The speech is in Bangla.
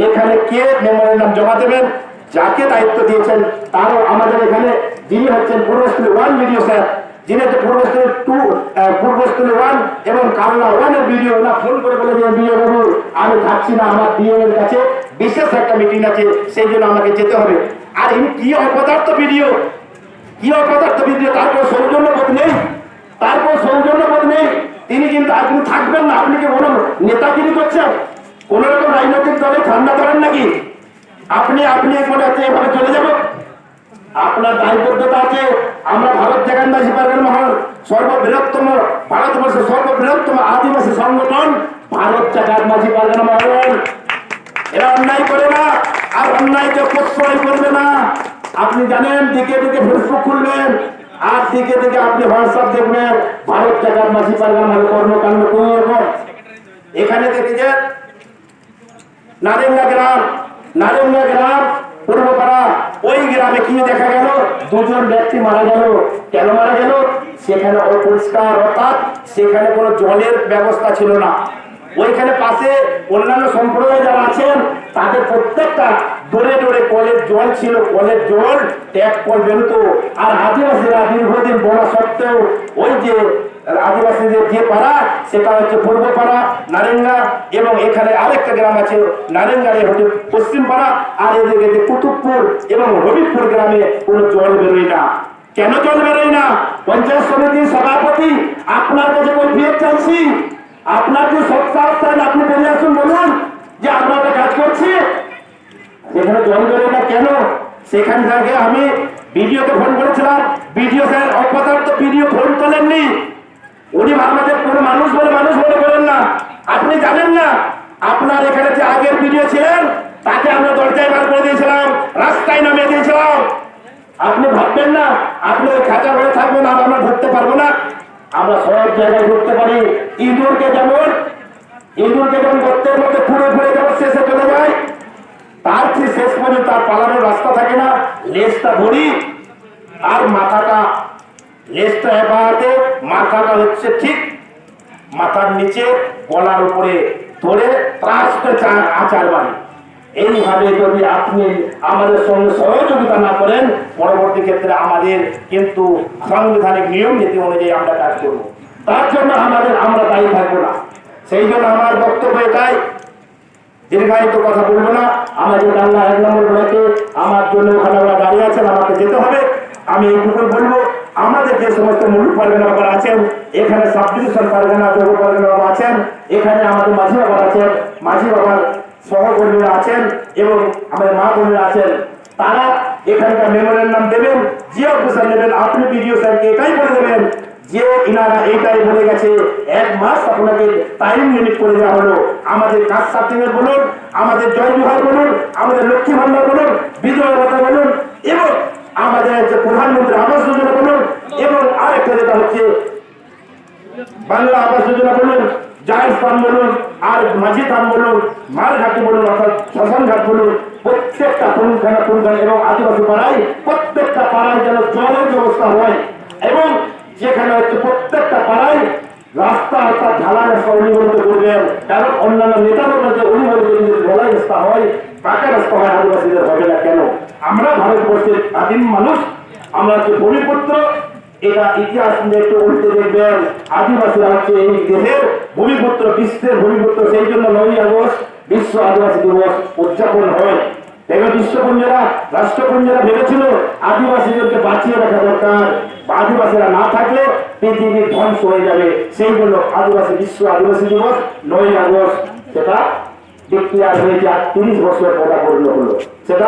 এখানে কে মেমোরেন্ডাম জমা দেবেন, যাকে দায়িত্ব দিয়েছেন তারও আমাদের এখানে যিনি হচ্ছেন পূর্বস্থলী 1 ভিডিও স্যার, যিনি হচ্ছে পূর্বস্থলী 2, পূর্বস্থলী 1 এবং কালনা 1 এর ভিডিও, না ফোন করে বলে যে বিয়ে বাবু আমি থাকছি না, আমার ডিএম এর কাছে বিশেষ একটা মিটিং আছে, সেই জন্য আমাকে যেতে হবে। আর ইনি কি অপদার্থ ভিডিও, কি অপদার্থ ভিডিও, তারপর সৌজন্যবোধ নেই, তারপর সৌজন্যবোধ নেই। তিনি কিন্তু আপনি থাকবেন না, আপনি কি কোনো নেতাগিরি করছেন, কোন রকম রাজনৈতিক দলে ঠান্ডা ধরেন নাকি? আপনি মনে হচ্ছে এভাবে চলে যাব? আপনার দায়বদ্ধতা আছে। আমরা ভারত জাগানবাসী পারগানা মহল সর্ববৃহত্তম, ভারতবর্ষের সর্ববৃহত্তম আদিবাসী সংগঠন ভারত জাগানবাসী পারগানা মহল। এরা অন্যায় করে না, আর অন্যায়কে প্রশ্রয় করবে না। আপনি জানেন, দিকে দিকে ফেসবুক খুলবেন আর দিকে দিকে আপনি হোয়াটসঅ্যাপ দেখবেন, ভারত জাগানবাসী পারগানা মহল কর্মকাণ্ড কোন রকম। এখানে দেখেছে নারেঙ্গা গ্রাম পূর্বপাড়া, ওই গ্রামে কি দেখা গেল, দুজন ব্যক্তি মারা গেল। কেন মারা গেল? সেখানে অপরিষ্কার, অর্থাৎ সেখানে কোনো জলের ব্যবস্থা ছিল না। ওইখানে পাশে অন্যান্য সম্প্রদায় যারা আছেন তাদের প্রত্যেকটা দূরে দূরে কলের জল ছিল, কলের জল ট্যাপ কল বেরোতো। আর আদিবাসীরা দীর্ঘদিন বলা সত্ত্বেও ওই যে আদিবাসীদের যে পাড়া, সেটা হচ্ছে পূর্বপাড়া নারেঙ্গা, এবং এখানে আরেকটা গ্রাম আছে নারেঙ্গারে হচ্ছে পশ্চিম পাড়া, আর এদিকে যে কুতুবপুর এবং হবিবপুর গ্রামে কোনো জল বেরোয় না। কেন জল বেরোয় না? পঞ্চায়েত সমিতির সভাপতি আপনার কাছে কৈফিয়ত চাইছি, আপনার যে সৎসাহস আপনি বেরিয়ে আসুন, বলুন যে আমরা একটা কাজ করছি, যেখানে জল বেরোয় না কেন? সেখান থেকে আমি ভিডিওতে ফোন করেছিলাম, ভিডিও স্যার অপদার্থ ভিডিও ফোন তোলেননি। উনি আমাদের কোনো মানুষ বলে বলেন না। আপনি জানেন না, আপনার এখানে যে আগের ভিডিও ছিলেন তাকে আমরা দরজায় বার করে দিয়েছিলাম, রাস্তায় নামিয়ে দিয়েছিলাম। আপনি ভাববেন না আপনি ওই খাঁচা ঘরে থাকবেন আর আমরা ঢুকতে পারবো না। আমরা সব জায়গায় ঢুকতে পারি। ইঁদুরকে যেমন গর্তের মধ্যে ফুড়ে যেমন শেষে চলে যায়, তার চেয়ে শেষ পর্যন্ত তার পালানোর রাস্তা থাকে না। লেজটা ধরি আর মাথাটা, লেজটা এবারে, মাথাটা হচ্ছে ঠিক মাথার নিচে, গলার উপরে ধরে ত্রাস করে আচার বাড়ি। এইভাবে যদি আপনি আমাদের সঙ্গে সহযোগিতা না করেন, পরবর্তী ক্ষেত্রে আমাদের কিন্তু সাংবিধানিক নিয়ম নীতি অনুযায়ী আমরা কাজ করব, তার জন্য আমরা দায়ী থাকবো না। সেই জন্য আমার বক্তব্য এটাই, দীর্ঘায়িত কথা বলবো না। আমাদের বাংলা 1 নম্বর ব্লকে আমার জন্য ওখানে ওরা দাঁড়িয়ে আছেন, আমাকে যেতে হবে। আমি এইটুকু বলবো, আমাদের যে সমস্ত মূল পারগানা বাবা আছেন, এখানে সাব ডিভিশন পারগানা যোগ পারগানা বাবা আছেন, এখানে আমাদের মাঝি বাবা আছেন, মাঝি বাবার সহকর্মীরা আছেন এবং আমাদের মা বোনেরা আছেন, তারা এখানকার মেমোরেন্ডাম দেবেন, যে অফিসার নেবেন আপনি ভিডিও স্যারকে এটাই বলে দেবেন যে ইনারা এইটাই বলে গেছে। 1 মাস আপনাকে টাইম লিমিট করে দেওয়া হলো। আমাদের কাস্ট সার্টিফিকেট বলুন, আমাদের জয় বিহার বলুন, আমাদের লক্ষ্মী ভান্ডার বলুন, বিজয় ভাতা বলুন, এবং আমাদের যে প্রধানমন্ত্রী আবাস যোজনা বলুন, এবং আরেকটা যেটা হচ্ছে বাংলা আবাস যোজনা বলুন, জায়েজ ফার্ম বলুন, আর মাঝি ফার্ম বলুন, মালঘাটি বলুন, অর্থাৎ শ্মশানঘাট বলুন, প্রত্যেকটা পুঙ্খানা এবং আদিবাসী পাড়ায় প্রত্যেকটা পাড়ায় যেন জলের ব্যবস্থা হয়, এবং যেখানে হচ্ছে প্রত্যেকটা পাড়ায় রাস্তা অর্থাৎ ঢালাই রাস্তা অনুমোদিত করবেন। কারণ অন্যান্য নেতাদের মধ্যে অনুমোদিত যদি ঢালাই রাস্তা হয়, পাকা রাস্তা হয়, আদিবাসীদের হবে না কেন? আমরা ভারতবর্ষের আদিম মানুষ, আমরা হচ্ছে ভূমিপুত্র। এটা ইতিহাস নিয়ে একটু উল্টে দেখবেন, আদিবাসীরা হচ্ছে এই দেশের ভূমিপুত্র, বিশ্বের ভূমিপুত্র। সেই জন্য 9ই আগস্ট বিশ্ব আদিবাসী দিবস উদযাপন হয়। দেখবেন বিশ্বপুঞ্জেরা, রাষ্ট্রপুঞ্জেরা ভেবেছিল আদিবাসীদেরকে বাঁচিয়ে রাখা দরকার, আদিবাসীরা না থাকলে পৃথিবী ধ্বংস হয়ে যাবে। সেই জন্য বিশ্ব আদিবাসী দিবস 9ই আগস্ট সেটা ডিক্লেয়ার হয়েছে, আর 30 বছর পূর্ণ হলো সেটা।